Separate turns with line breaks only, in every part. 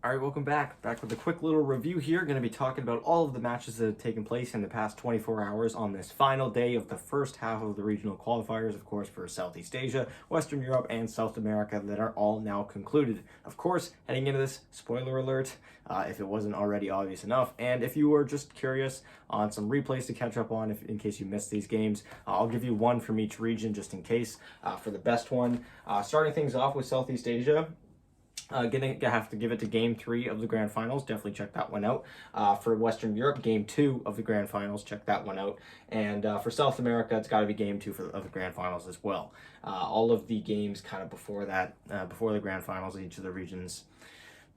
All right, welcome back. Back with a quick little review here. Going to be talking about all of the matches that have taken place in the past 24 hours on this final day of the first half of the regional qualifiers, of course, for Southeast Asia, Western Europe, and South America that are all now concluded. Of course, heading into this, spoiler alert, if it wasn't already obvious enough. And if you were just curious on some replays to catch up on, if in case you missed these games, I'll give you one from each region just in case for the best one. Starting things off with Southeast Asia. Gonna have to give it to Game 3 of the Grand Finals. Definitely check that one out. For Western Europe, Game 2 of the Grand Finals. Check that one out. And for South America, it's got to be Game 2 of the Grand Finals as well. All of the games kind of before that, before the Grand Finals, each of the regions,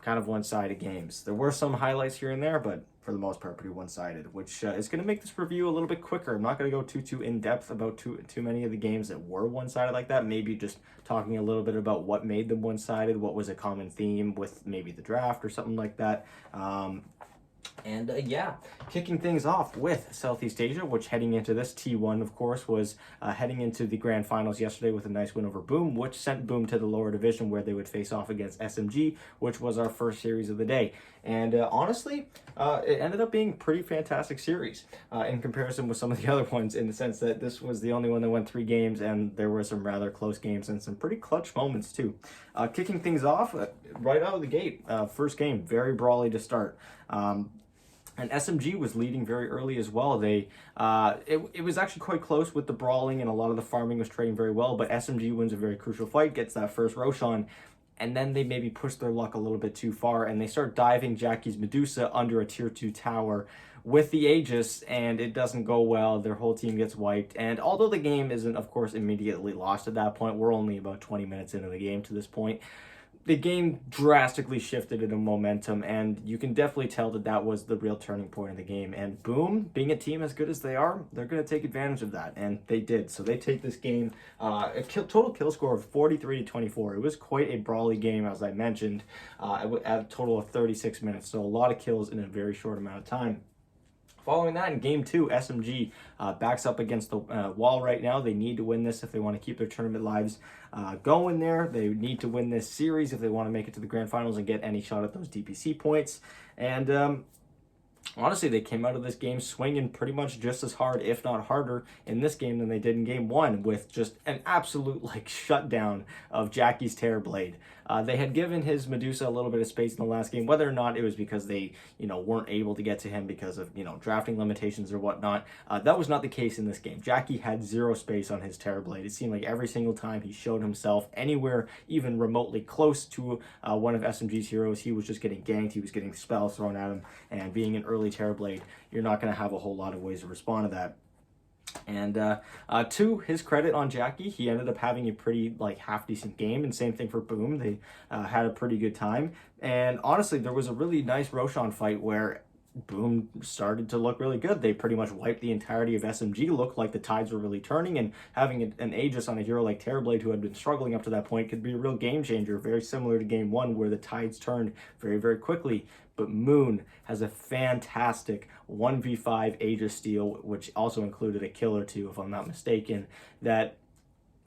kind of one-sided games. There were some highlights here and there, but for the most part, pretty one-sided, which is going to make this review a little bit quicker. I'm not going to go too in-depth about too many of the games that were one-sided like that. Maybe just talking a little bit about what made them one-sided, what was a common theme with maybe the draft or something like that. Yeah, kicking things off with Southeast Asia, which heading into this T1, of course, was heading into the Grand Finals yesterday with a nice win over Boom, which sent Boom to the lower division where they would face off against SMG, which was our first series of the day. And honestly, it ended up being a pretty fantastic series in comparison with some of the other ones, in the sense that this was the only one that went 3 games, and there were some rather close games and some pretty clutch moments too. Kicking things off right out of the gate, first game, very brawly to start. And SMG was leading very early as well. It was actually quite close with the brawling, and a lot of the farming was trading very well, but SMG wins a very crucial fight, gets that first Roshan, and then they maybe push their luck a little bit too far, and they start diving Jackie's Medusa under a tier 2 tower with the Aegis, and it doesn't go well. Their whole team gets wiped, and although the game isn't, of course, immediately lost at that point, we're only about 20 minutes into the game to this point, the game drastically shifted in a momentum, and you can definitely tell that that was the real turning point in the game. And Boom, being a team as good as they are, they're going to take advantage of that, and they did. So they take this game, total kill score of 43-24. It was quite a brawly game, as I mentioned, at a total of 36 minutes. So a lot of kills in a very short amount of time. Following that, in Game 2, SMG backs up against the wall right now. They need to win this if they want to keep their tournament lives going there. They need to win this series if they want to make it to the Grand Finals and get any shot at those DPC points. And honestly, they came out of this game swinging pretty much just as hard, if not harder, in this game than they did in Game 1, with just an absolute shutdown of Jackie's Terrorblade. They had given his Medusa a little bit of space in the last game, whether or not it was because they, weren't able to get to him because of, drafting limitations or whatnot. That was not the case in this game. Jackie had 0 space on his Terrorblade. It seemed like every single time he showed himself anywhere, even remotely close to one of SMG's heroes, he was just getting ganked. He was getting spells thrown at him, and being an early Terrorblade, you're not going to have a whole lot of ways to respond to that. And to his credit on Jackie, he ended up having a pretty half-decent game, and same thing for Boom. They had a pretty good time. And honestly, there was a really nice Roshan fight where Boom started to look really good. They pretty much wiped the entirety of SMG. Looked like the tides were really turning, and having an Aegis on a hero like Terrorblade, who had been struggling up to that point, could be a real game changer, very similar to Game 1 where the tides turned very, very quickly. But Moon has a fantastic 1v5 Aegis steal, which also included a kill or two, if I'm not mistaken, that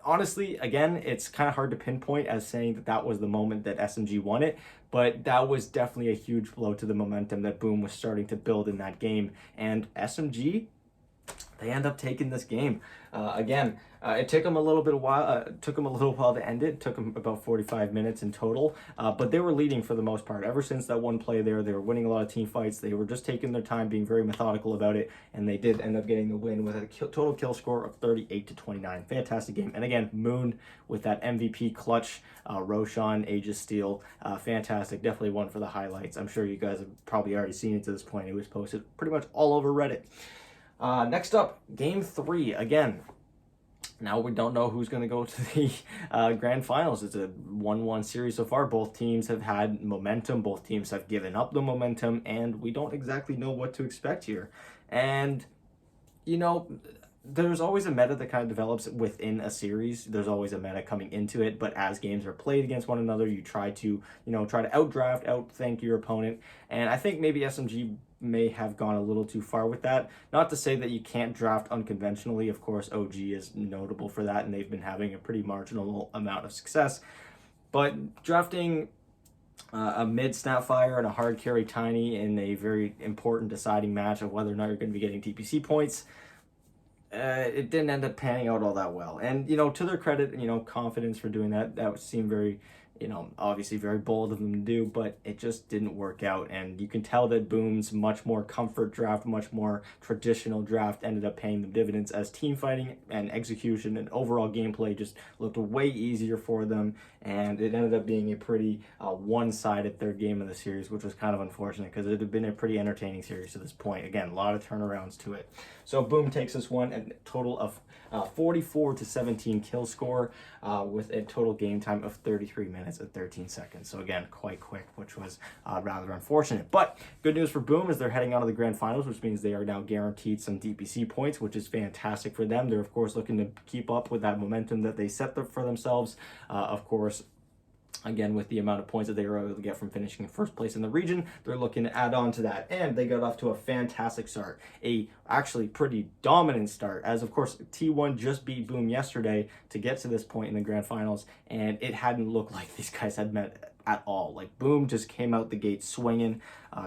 honestly, again, it's kind of hard to pinpoint as saying that that was the moment that SMG won it, but that was definitely a huge blow to the momentum that Boom was starting to build in that game. And SMG, they end up taking this game. It took them a little while to end it. It took them about 45 minutes in total, but they were leading for the most part. Ever since that one play there, they were winning a lot of team fights. They were just taking their time, being very methodical about it, and they did end up getting the win with a total kill score of 38-29. Fantastic game. And again, Moon with that MVP clutch Roshan Aegis steal. Fantastic. Definitely one for the highlights. I'm sure you guys have probably already seen it to this point. It was posted pretty much all over Reddit. Next up, Game 3. Again, now we don't know who's going to go to the Grand Finals. It's a 1-1 series so far. Both teams have had momentum. Both teams have given up the momentum, and we don't exactly know what to expect here. And, there's always a meta that kind of develops within a series. There's always a meta coming into it, but as games are played against one another, you try to outdraft, outthink your opponent. And I think maybe SMG may have gone a little too far with that. Not to say that you can't draft unconventionally. Of course, OG is notable for that, and they've been having a pretty marginal amount of success. But drafting a mid Snapfire and a hard carry Tiny in a very important deciding match of whether or not you're going to be getting TPC points. It didn't end up panning out all that well. And, to their credit, confidence for doing that, that seemed very, obviously very bold of them to do, but it just didn't work out. And you can tell that Boom's much more comfort draft, much more traditional draft ended up paying them dividends as team fighting and execution and overall gameplay just looked way easier for them. And it ended up being a pretty one-sided third game of the series, which was kind of unfortunate because it had been a pretty entertaining series to this point. Again, a lot of turnarounds to it. So Boom takes this one at a total of 44-17 kill score with a total game time of 33 minutes and 13 seconds. So again, quite quick, which was rather unfortunate. But good news for Boom is they're heading on to the grand finals, which means they are now guaranteed some DPC points, which is fantastic for them. They're, of course, looking to keep up with that momentum that they set for themselves. Of course, again, with the amount of points that they were able to get from finishing in first place in the region, they're looking to add on to that. And they got off to a fantastic start, a actually pretty dominant start, as of course T1 just beat Boom yesterday to get to this point in the grand finals, and it hadn't looked like these guys had met at all. Like, Boom just came out the gate swinging,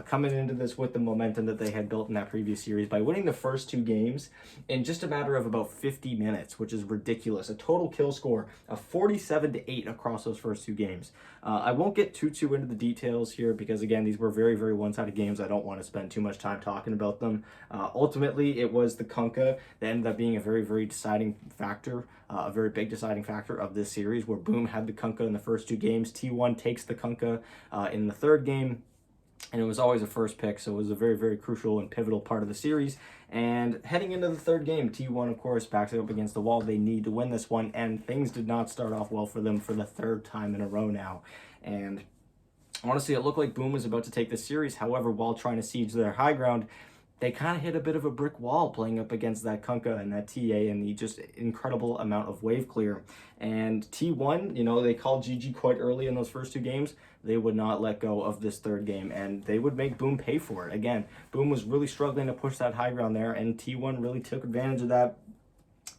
coming into this with the momentum that they had built in that previous series by winning the first two games in just a matter of about 50 minutes, which is ridiculous. A total kill score of 47-8 across those first two games. I won't get too into the details here because, again, these were very, very one-sided games. I don't want to spend too much time talking about them. Ultimately, it was the Kunkka that ended up being a very, very deciding factor, a very big deciding factor of this series, where Boom had the Kunkka in the first two games. T1 takes the Kunkka in the third game, and it was always a first pick, so it was a very, very crucial and pivotal part of the series. And heading into the third game, T1, of course, backs it up against the wall. They need to win this one, and things did not start off well for them for the third time in a row now. And honestly, it looked like Boom was about to take the series. However, while trying to siege their high ground, they kind of hit a bit of a brick wall playing up against that Kunkka and that TA and the just incredible amount of wave clear. And T1, they called GG quite early in those first two games. They would not let go of this third game, and they would make Boom pay for it. Again, Boom was really struggling to push that high ground there, and T1 really took advantage of that.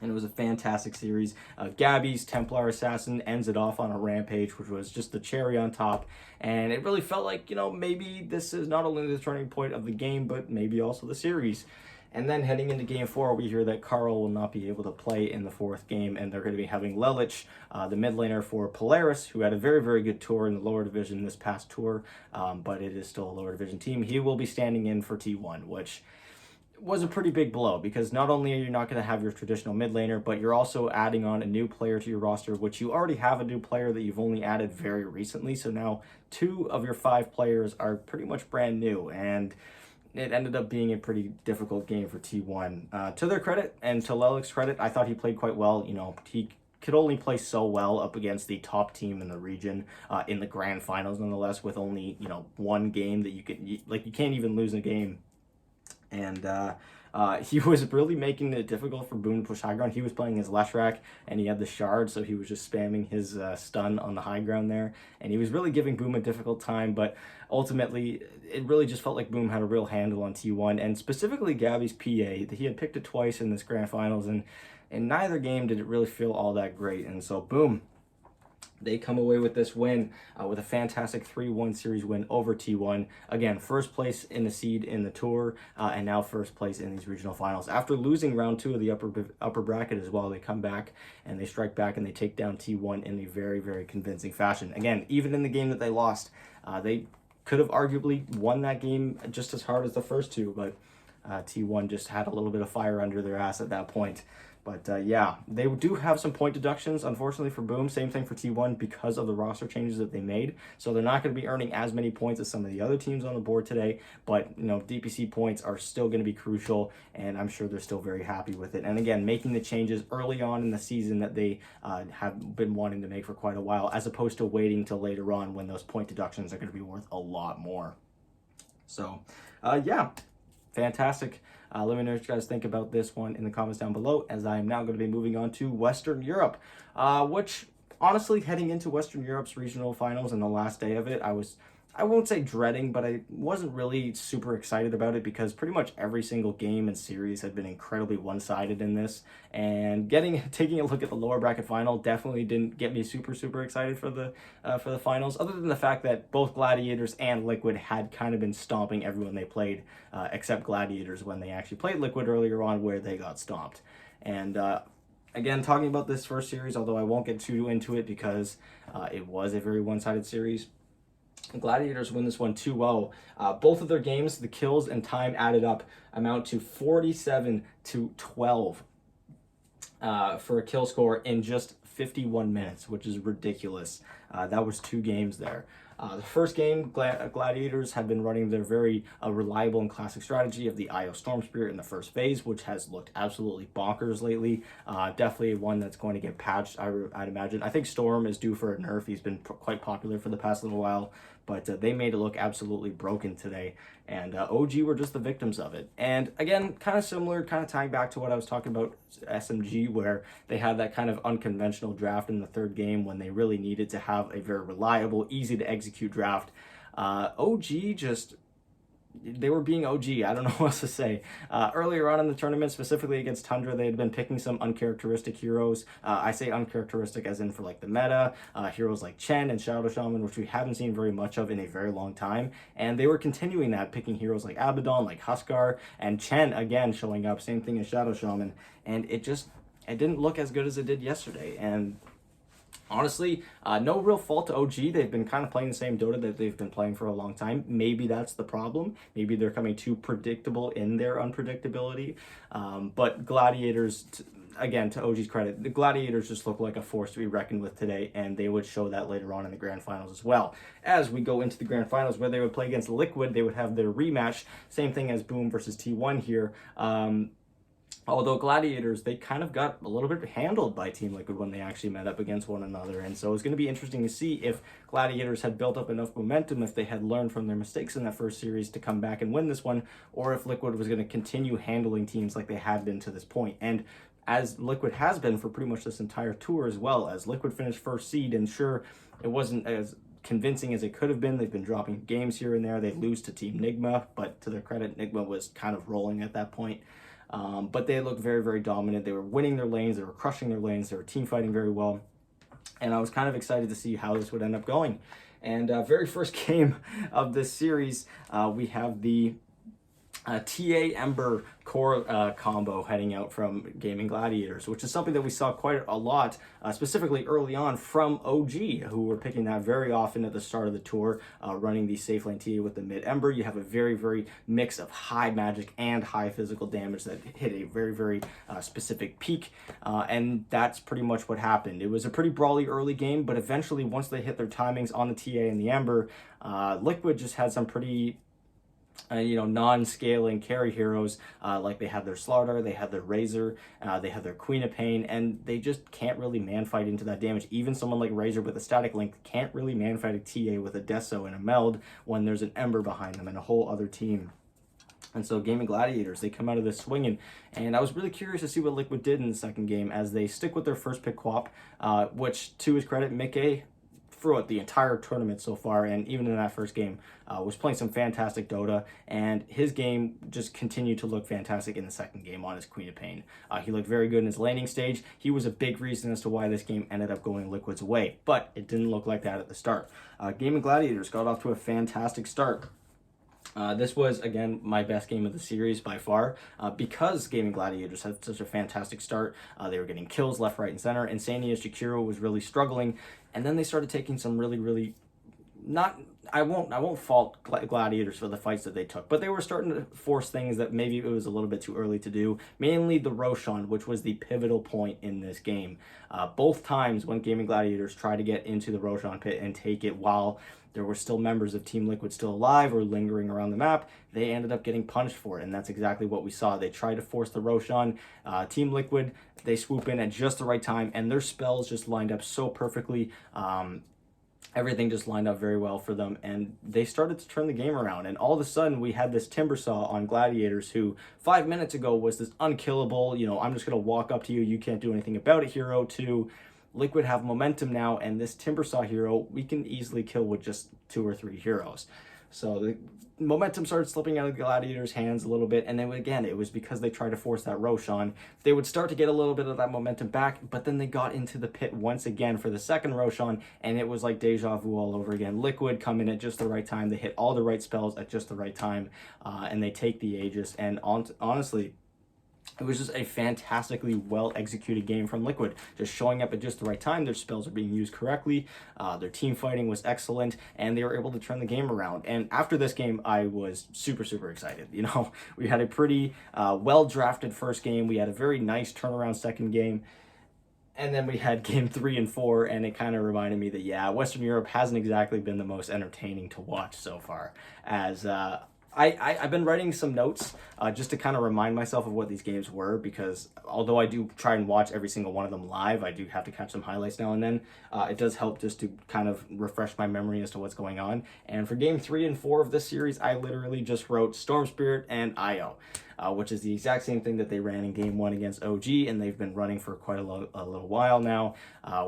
And it was a fantastic series. Gabby's Templar Assassin ends it off on a rampage, which was just the cherry on top. And it really felt like, maybe this is not only the turning point of the game, but maybe also the series. And then heading into game 4, we hear that Carl will not be able to play in the fourth game, and they're going to be having Lelich, the mid laner for Polaris, who had a very, very good tour in the lower division this past tour, but it is still a lower division team. He will be standing in for T1, which was a pretty big blow, because not only are you not going to have your traditional mid laner, but you're also adding on a new player to your roster, which you already have a new player that you've only added very recently. So now 2 of your 5 players are pretty much brand new, and it ended up being a pretty difficult game for T1. To their credit and to Lelich's credit, I thought he played quite well. He could only play so well up against the top team in the region in the grand finals, nonetheless, with only, one game that you can't even lose a game. And he was really making it difficult for Boom to push high ground. He was playing his Leshrac, and he had the shard, so he was just spamming his stun on the high ground there. And he was really giving Boom a difficult time, but ultimately, it really just felt like Boom had a real handle on T1, and specifically Gabby's PA. He had picked it twice in this grand finals, and in neither game did it really feel all that great. And so Boom, they come away with this win, with a fantastic 3-1 series win over T1. Again, first place in the seed in the tour, and now first place in these regional finals. After losing round 2 of the upper bracket as well, they come back and they strike back and they take down T1 in a very, very convincing fashion. Again, even in the game that they lost, they could have arguably won that game just as hard as the first two, but T1 just had a little bit of fire under their ass at that point. But yeah, they do have some point deductions, unfortunately, for Boom. Same thing for T1 because of the roster changes that they made. So they're not going to be earning as many points as some of the other teams on the board today. But, DPC points are still going to be crucial, and I'm sure they're still very happy with it. And again, making the changes early on in the season that they have been wanting to make for quite a while, as opposed to waiting till later on when those point deductions are going to be worth a lot more. So, yeah, fantastic. Let me know what you guys think about this one in the comments down below, as I am now going to be moving on to Western Europe, which honestly, heading into Western Europe's regional finals and the last day of it, I was I won't say dreading, but I wasn't really super excited about it because pretty much every single game and series had been incredibly one-sided in this. And taking a look at the lower bracket final definitely didn't get me super excited for the finals. Other than the fact that both Gladiators and Liquid had kind of been stomping everyone they played, except Gladiators when they actually played Liquid earlier on, where they got stomped. And again, talking about this first series, although I won't get too into it because it was a very one-sided series. Gladiators win this one 2-0. Both of their games, the kills and time added up, amount to 47 to 12 for a kill score in just 51 minutes, which is ridiculous. That was 2 games there. The first game, Gladiators have been running their very reliable and classic strategy of the IO Storm Spirit in the first phase, which has looked absolutely bonkers lately. Definitely one that's going to get patched, I'd imagine. I think Storm is due for a nerf. He's been quite popular for the past little while, but they made it look absolutely broken today, and OG were just the victims of it. And again, kind of similar, kind of tying back to what I was talking about SMG, where they had that kind of unconventional draft in the third game when they really needed to have a very reliable, easy to execute draft. OG just, they were being OG. I don't know what else to say. Earlier on in the tournament, specifically against Tundra, they had been picking some uncharacteristic heroes. I say uncharacteristic as in for like the meta, heroes like Chen and Shadow Shaman, which we haven't seen very much of in a very long time. And they were continuing that, picking heroes like Abaddon, like Huskar, and Chen again showing up, same thing as Shadow Shaman. And it didn't look as good as it did yesterday. And honestly, no real fault to OG. They've been kind of playing the same Dota that they've been playing for a long time. Maybe that's the problem. Maybe they're coming too predictable in their unpredictability. But Gladiators, again, to OG's credit, the Gladiators just look like a force to be reckoned with today, and they would show that later on in the grand finals as well. As we go into the grand finals, where they would play against Liquid, they would have their rematch. Same thing as Boom versus T1 here. Although Gladiators, they kind of got a little bit handled by Team Liquid when they actually met up against one another. And so it's going to be interesting to see if Gladiators had built up enough momentum, if they had learned from their mistakes in that first series to come back and win this one, or if Liquid was going to continue handling teams like they had been to this point. And as Liquid has been for pretty much this entire tour as well, as Liquid finished first seed, and sure, it wasn't as convincing as it could have been. They've been dropping games here and there. They lose to Team Nigma, but to their credit, Nigma was kind of rolling at that point. But they looked very dominant. They were winning their lanes. They were crushing their lanes. They were team fighting very well. And I was kind of excited to see how this would end up going. And very first game of this series, we have the TA Ember core combo heading out from Gaming Gladiators, which is something that we saw quite a lot, specifically early on from OG, who were picking that very often at the start of the tour, running the safe lane TA with the mid Ember. You have a very mix of high magic and high physical damage that hit a very specific peak, and that's pretty much what happened. It was a pretty brawly early game, but eventually once they hit their timings on the TA and the Ember, Liquid just had some pretty non-scaling carry heroes, like they had their Slardar, they had their Razor, they had their Queen of Pain, and they just can't really man-fight into that damage. Even someone like Razor with a static link can't really man-fight a TA with a Deso and a Meld when there's an Ember behind them and a whole other team. And so Gaming Gladiators, they come out of this swinging, and I was really curious to see what Liquid did in the second game as they stick with their first pick Quap, which, to his credit, Mickey, throughout the entire tournament so far, and even in that first game, was playing some fantastic Dota, and his game just continued to look fantastic in the second game on his Queen of Pain. He looked very good in his laning stage. He was a big reason as to why this game ended up going Liquid's way, but it didn't look like that at the start. Gaming Gladiators got off to a fantastic start. This was, again, my best game of the series by far, because Gaming Gladiators had such a fantastic start. They were getting kills left, right, and center. Insania Shakiro was really struggling, and then they started taking some really not, I won't fault Gladiators for the fights that they took, but they were starting to force things that maybe it was a little bit too early to do, mainly the Roshan, which was the pivotal point in this game. Both times when Gaming Gladiators tried to get into the Roshan pit and take it while there were still members of Team Liquid still alive or lingering around the map, they ended up getting punished for it, and that's exactly what we saw. They tried to force the Roshan. Team Liquid, they swoop in at just the right time, and their spells just lined up so perfectly. Everything just lined up very well for them, and they started to turn the game around. And all of a sudden, we had this Timbersaw on Gladiators, who 5 minutes ago was this unkillable, I'm just going to walk up to you, you can't do anything about it hero, to Liquid have momentum now, and this Timbersaw hero we can easily kill with just 2 or 3 heroes. So the momentum started slipping out of the Gladiators' hands a little bit, and then again, it was because they tried to force that Roshan. They would start to get a little bit of that momentum back, but then they got into the pit once again for the second Roshan, and it was like deja vu all over again. Liquid come in at just the right time, they hit all the right spells at just the right time, and they take the Aegis, and honestly, it was just a fantastically well-executed game from Liquid, just showing up at just the right time. Their spells are being used correctly, their team fighting was excellent, and they were able to turn the game around. And after this game, I was super, super excited. You know, we had a pretty well-drafted first game. We had a very nice turnaround second game. And then we had game 3 and 4, and it kind of reminded me that, yeah, Western Europe hasn't exactly been the most entertaining to watch so far, as I've been writing some notes just to kind of remind myself of what these games were, because although I do try and watch every single one of them live, I do have to catch some highlights now and then. It does help just to kind of refresh my memory as to what's going on. And for game 3 and 4 of this series, I literally just wrote Storm Spirit and IO. Which is the exact same thing that they ran in game 1 against OG, and they've been running for quite a little while now,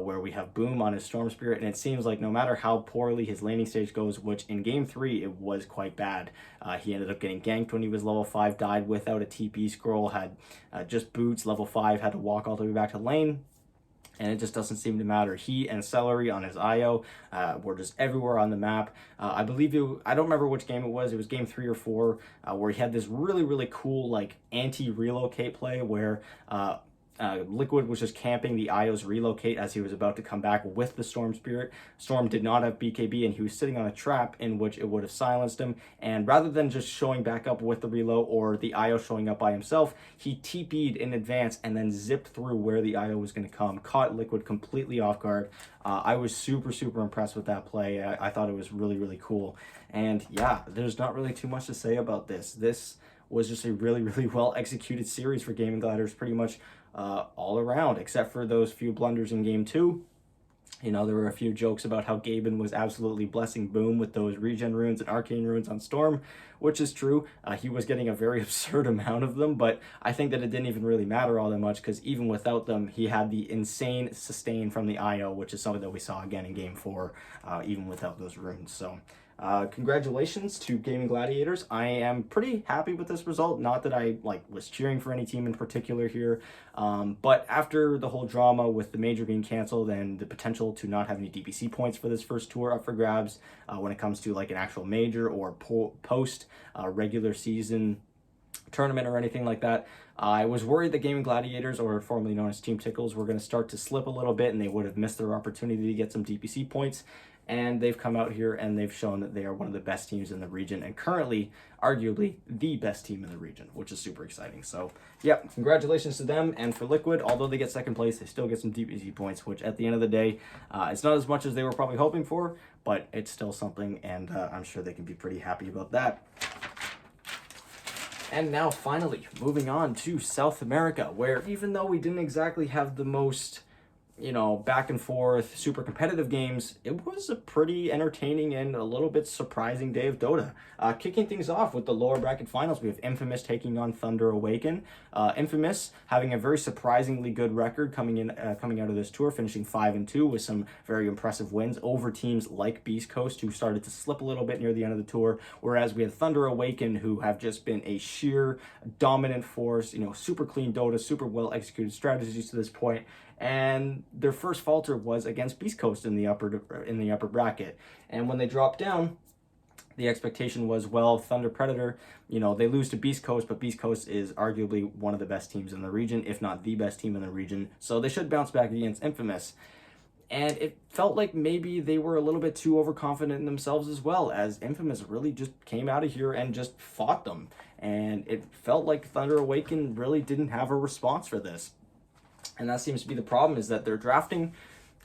where we have Boom on his Storm Spirit, and it seems like no matter how poorly his laning stage goes, which in game 3 it was quite bad, he ended up getting ganked when he was level 5, died without a TP scroll, had just boots, level 5, had to walk all the way back to lane. And it just doesn't seem to matter. He and Celery on his IO were just everywhere on the map. I believe I don't remember which game it was game 3 or 4, where he had this really, really cool like anti-relocate play where Liquid was just camping the IO's relocate as he was about to come back with the Storm Spirit. Storm did not have BKB, and he was sitting on a trap in which it would have silenced him. And rather than just showing back up with the reload or the IO showing up by himself, he TP'd in advance and then zipped through where the IO was going to come, caught Liquid completely off guard. I was super, super impressed with that play. I thought it was really, really cool. And yeah, there's not really too much to say about this. This was just a really, really well executed series for Gaming Gladiators, pretty much all around, except for those few blunders in game 2. You know, there were a few jokes about how Gaben was absolutely blessing Boom with those regen runes and arcane runes on Storm, which is true. He was getting a very absurd amount of them, but I think that it didn't even really matter all that much, because even without them, he had the insane sustain from the IO, which is something that we saw again in game 4, even without those runes. So congratulations to Gaming Gladiators. I am pretty happy with this result. Not that I was cheering for any team in particular here, but after the whole drama with the major being canceled and the potential to not have any DPC points for this first tour up for grabs when it comes to like an actual major or post regular season tournament or anything like that, I was worried that Gaming Gladiators, or formerly known as Team Tickles, were going to start to slip a little bit and they would have missed their opportunity to get some DPC points. And they've come out here and they've shown that they are one of the best teams in the region, and currently, arguably, the best team in the region, which is super exciting. So, yeah, congratulations to them. And for Liquid, although they get second place, they still get some DPC points, which at the end of the day, it's not as much as they were probably hoping for, but it's still something, and I'm sure they can be pretty happy about that. And now, finally, moving on to South America, where even though we didn't exactly have the most, back and forth, super competitive games, it was a pretty entertaining and a little bit surprising day of Dota. Kicking things off with the lower bracket finals, we have Infamous taking on Thunder Awaken. Infamous having a very surprisingly good record coming out of this tour, finishing 5-2 with some very impressive wins over teams like Beastcoast, who started to slip a little bit near the end of the tour, whereas we had Thunder Awaken, who have just been a sheer dominant force, super clean Dota, super well executed strategies to this point. And their first falter was against Beastcoast in the upper bracket. And when they dropped down, the expectation was, well, Thunder Predator, they lose to Beastcoast, but Beastcoast is arguably one of the best teams in the region, if not the best team in the region. So they should bounce back against Infamous. And it felt like maybe they were a little bit too overconfident in themselves as well, as Infamous really just came out of here and just fought them. And it felt like Thunder Awaken really didn't have a response for this. And that seems to be the problem, is that their drafting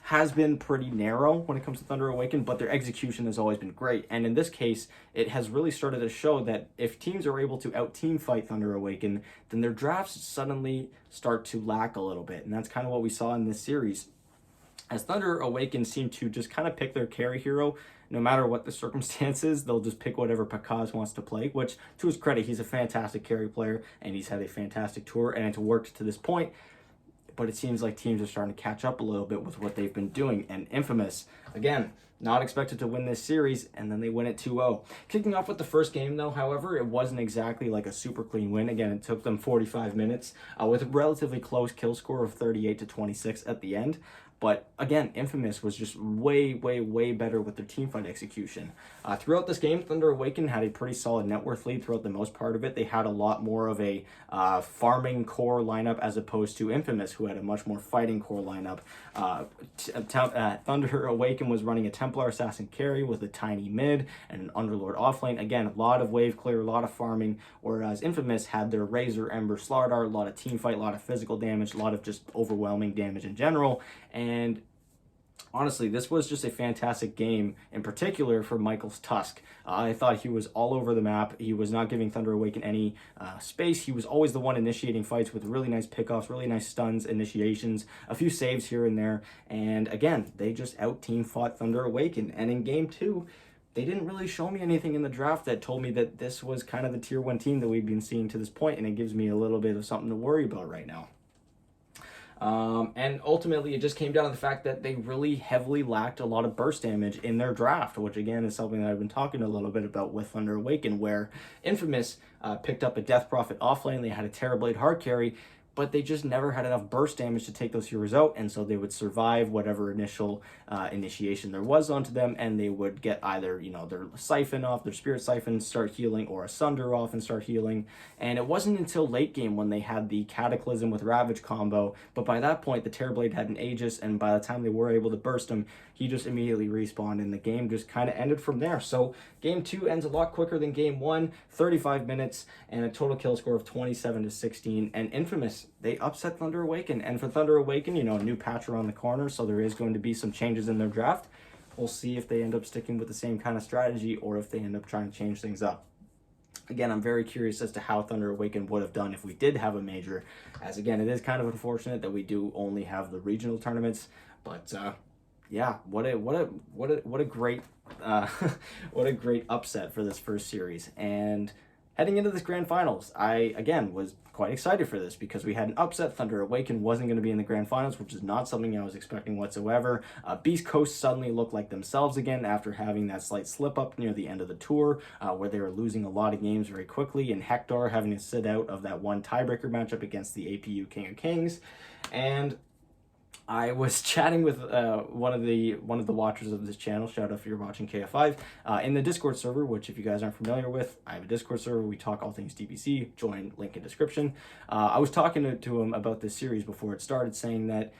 has been pretty narrow when it comes to Thunder Awaken, but their execution has always been great. And in this case, it has really started to show that if teams are able to out-team fight Thunder Awaken, then their drafts suddenly start to lack a little bit. And that's kind of what we saw in this series, as Thunder Awaken seem to just kind of pick their carry hero. No matter what the circumstances, they'll just pick whatever Pakaz wants to play, which, to his credit, he's a fantastic carry player, and he's had a fantastic tour, and it's worked to this point. but it seems like teams are starting to catch up a little bit with what they've been doing. And Infamous, again, not expected to win this series, and then they win it 2-0. Kicking off with the first game, though, however, it wasn't exactly like a super clean win. Again, it took them 45 minutes with a relatively close kill score of 38-26 at the end. But again, Infamous was just way, way, way better with their teamfight execution. Throughout this game, Thunder Awakened had a pretty solid net worth lead throughout the most part of it. They had a lot more of a farming core lineup as opposed to Infamous, who had a much more fighting core lineup. Thunder Awakened was running a Templar Assassin carry with a tiny mid and an Underlord offlane. Again, a lot of wave clear, a lot of farming, whereas Infamous had their Razor, Ember, Slardar, a lot of teamfight, a lot of physical damage, a lot of just overwhelming damage in general. And honestly, this was just a fantastic game, in particular for Michael's Tusk. I thought he was all over the map. He was not giving Thunder Awaken any space. He was always the one initiating fights with really nice pickoffs, really nice stuns, initiations, a few saves here and there. And again, they just out-team fought Thunder Awaken. And in game 2, they didn't really show me anything in the draft that told me that this was kind of the tier 1 team that we've been seeing to this point, and it gives me a little bit of something to worry about right now. And ultimately, it just came down to the fact that they really heavily lacked a lot of burst damage in their draft, which again is something that I've been talking a little bit about with Thunder Awaken, where Infamous picked up a Death Prophet offlane. They had a Terrorblade hard carry, but they just never had enough burst damage to take those heroes out, and so they would survive whatever initial initiation there was onto them, and they would get either, their Siphon off, their Spirit Siphon start healing, or a Sunder off and start healing. And it wasn't until late game when they had the Cataclysm with Ravage combo, but by that point, the Terrorblade had an Aegis, and by the time they were able to burst him, he just immediately respawned, and the game just kind of ended from there. So game 2 ends a lot quicker than game 1, 35 minutes, and a total kill score of 27-16, and Infamous, they upset Thunder Awaken. And for Thunder Awaken, a new patch around the corner, so there is going to be some changes in their draft. We'll see if they end up sticking with the same kind of strategy or if they end up trying to change things up. Again, I'm very curious as to how Thunder Awaken would have done if we did have a major, as again, it is kind of unfortunate that we do only have the regional tournaments, but yeah, what a great what a great upset for this first series. And heading into this grand finals, I again was quite excited for this because we had an upset. Thunder Awaken wasn't going to be in the grand finals, which is not something I was expecting whatsoever. Beastcoast suddenly looked like themselves again after having that slight slip up near the end of the tour, where they were losing a lot of games very quickly, and Hector having to sit out of that one tiebreaker matchup against the APU King of Kings. And I was chatting with one of the watchers of this channel. Shout out if you're watching KF5 in the Discord server, which if you guys aren't familiar with, I have a Discord server. We talk all things DBC. Join, link in description. I was talking to him about this series before it started, saying that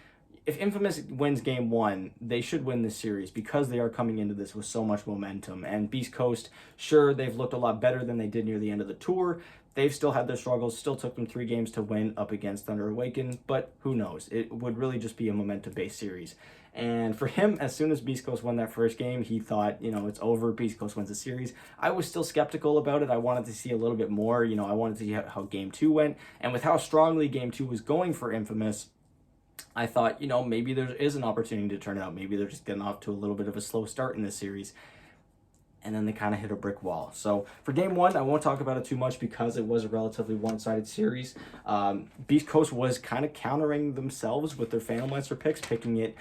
if Infamous wins game 1, they should win this series because they are coming into this with so much momentum. And Beastcoast, sure, they've looked a lot better than they did near the end of the tour. They've still had their struggles, still took them 3 games to win up against Thunder Awaken, but who knows? It would really just be a momentum-based series. And for him, as soon as Beastcoast won that first game, he thought, it's over, Beastcoast wins the series. I was still skeptical about it. I wanted to see a little bit more. I wanted to see how game 2 went. And with how strongly game 2 was going for Infamous, I thought, maybe there is an opportunity to turn it out. Maybe they're just getting off to a little bit of a slow start in this series. And then they kind of hit a brick wall. So for game 1, I won't talk about it too much because it was a relatively one-sided series. Beastcoast was kind of countering themselves with their Phantom Lancer picks, picking it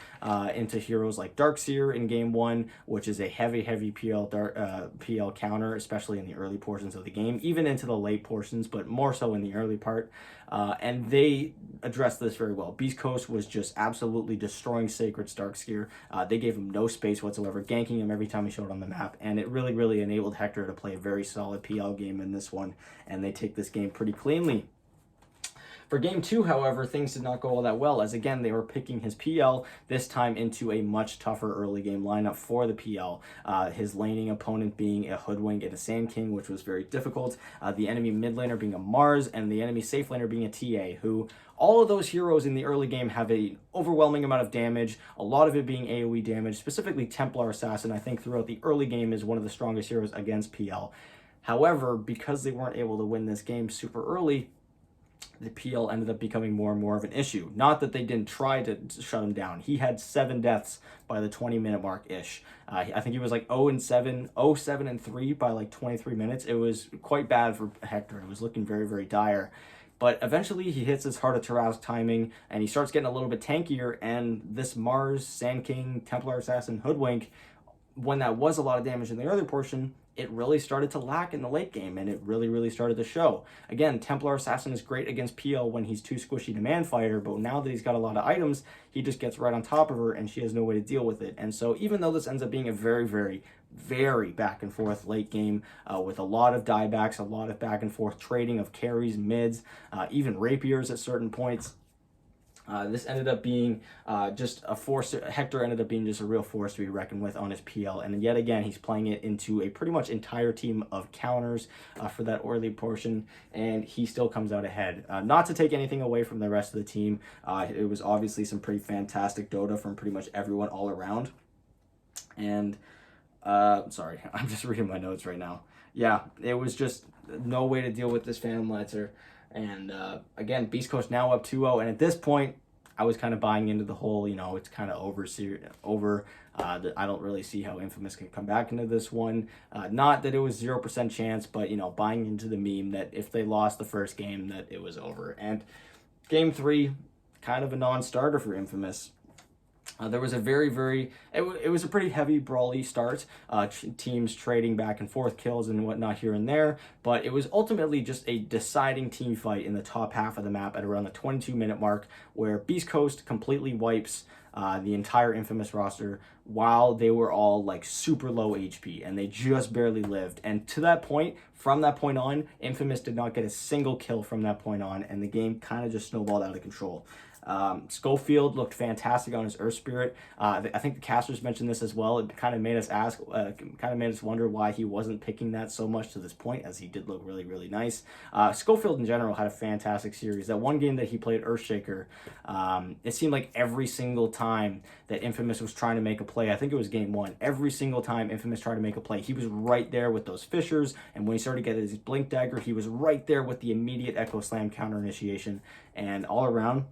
into heroes like Darkseer in game 1, which is a heavy PL counter, especially in the early portions of the game, even into the late portions, but more so in the early part. And they addressed this very well. Beastcoast was just absolutely destroying Sacred's Darkseer. They gave him no space whatsoever, ganking him every time he showed on the map, and it really enabled Hector to play a very solid PL game in this one, and they take this game pretty cleanly. For game 2, however, things did not go all that well, as again, they were picking his PL, this time into a much tougher early game lineup for the PL. His laning opponent being a Hoodwink and a Sand King, which was very difficult. The enemy mid laner being a Mars, and the enemy safe laner being a TA, who all of those heroes in the early game have an overwhelming amount of damage, a lot of it being AoE damage, specifically Templar Assassin, I think throughout the early game is one of the strongest heroes against PL. However, because they weren't able to win this game super early, the PL ended up becoming more and more of an issue. Not that they didn't try to shut him down. He had 7 deaths by the 20-minute mark-ish. I think he was like 0-7, 0-7-3 by like 23 minutes. It was quite bad for Hector. It was looking very dire. But eventually he hits his Heart of Taraz timing, and he starts getting a little bit tankier, and this Mars, Sand King, Templar Assassin, Hoodwink, when that was a lot of damage in the early portion, it really started to lack in the late game, and it really started to show. Again, Templar Assassin is great against PL when he's too squishy to man fighter, but now that he's got a lot of items, he just gets right on top of her, and she has no way to deal with it. And so even though this ends up being a very back and forth late game with a lot of diebacks, a lot of back and forth trading of carries, mids, even rapiers at certain points, this ended up being just a force. Hector ended up being just a real force to be reckoned with on his PL. And yet again, he's playing it into a pretty much entire team of counters for that early portion, and he still comes out ahead. Not to take anything away from the rest of the team, it was obviously some pretty fantastic Dota from pretty much everyone all around. And sorry, I'm just reading my notes right now. Yeah, it was just no way to deal with this Phantom Lancer. And again, Beastcoast now up 2-0, and at this point, I was kind of buying into the whole, it's kind of over. I don't really see how Infamous can come back into this one. Not that it was 0% chance, but, buying into the meme that if they lost the first game, that it was over. And game 3, kind of a non-starter for Infamous. There was a it was a pretty heavy brawly start, teams trading back and forth kills and whatnot here and there, but it was ultimately just a deciding team fight in the top half of the map at around the 22-minute mark, where Beastcoast completely wipes the entire Infamous roster while they were all like super low HP and they just barely lived. And to that point, from that point on, Infamous did not get a single kill from that point on, and the game kind of just snowballed out of control. Schofield looked fantastic on his Earth Spirit. I think the casters mentioned this as well. It kind of made us wonder why he wasn't picking that so much to this point, as he did look really nice. Schofield in general had a fantastic series. That one game that he played Earthshaker, it seemed like every single time that Infamous was trying to make a play, I think it was game 1, every single time Infamous tried to make a play, he was right there with those fissures, and when he started getting his Blink Dagger, he was right there with the immediate Echo Slam counter initiation, and all around,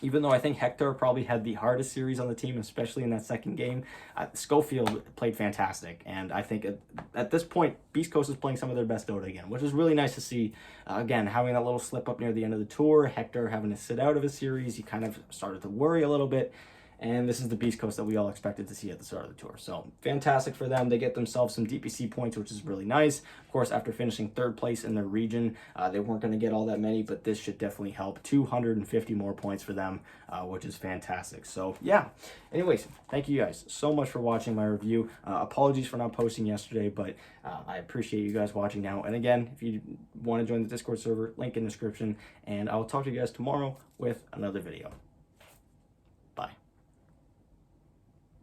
even though I think Hector probably had the hardest series on the team, especially in that second game, Schofield played fantastic. And I think at this point, Beastcoast is playing some of their best Dota again, which is really nice to see. Again, having that little slip up near the end of the tour, Hector having to sit out of a series, he kind of started to worry a little bit. And this is the Beastcoast that we all expected to see at the start of the tour. So fantastic for them. They get themselves some DPC points, which is really nice. Of course, after finishing 3rd place in their region, they weren't going to get all that many, but this should definitely help. 250 more points for them, which is fantastic. So yeah, anyways, thank you guys so much for watching my review. Apologies for not posting yesterday, but I appreciate you guys watching now. And again, if you want to join the Discord server, link in the description, and I'll talk to you guys tomorrow with another video.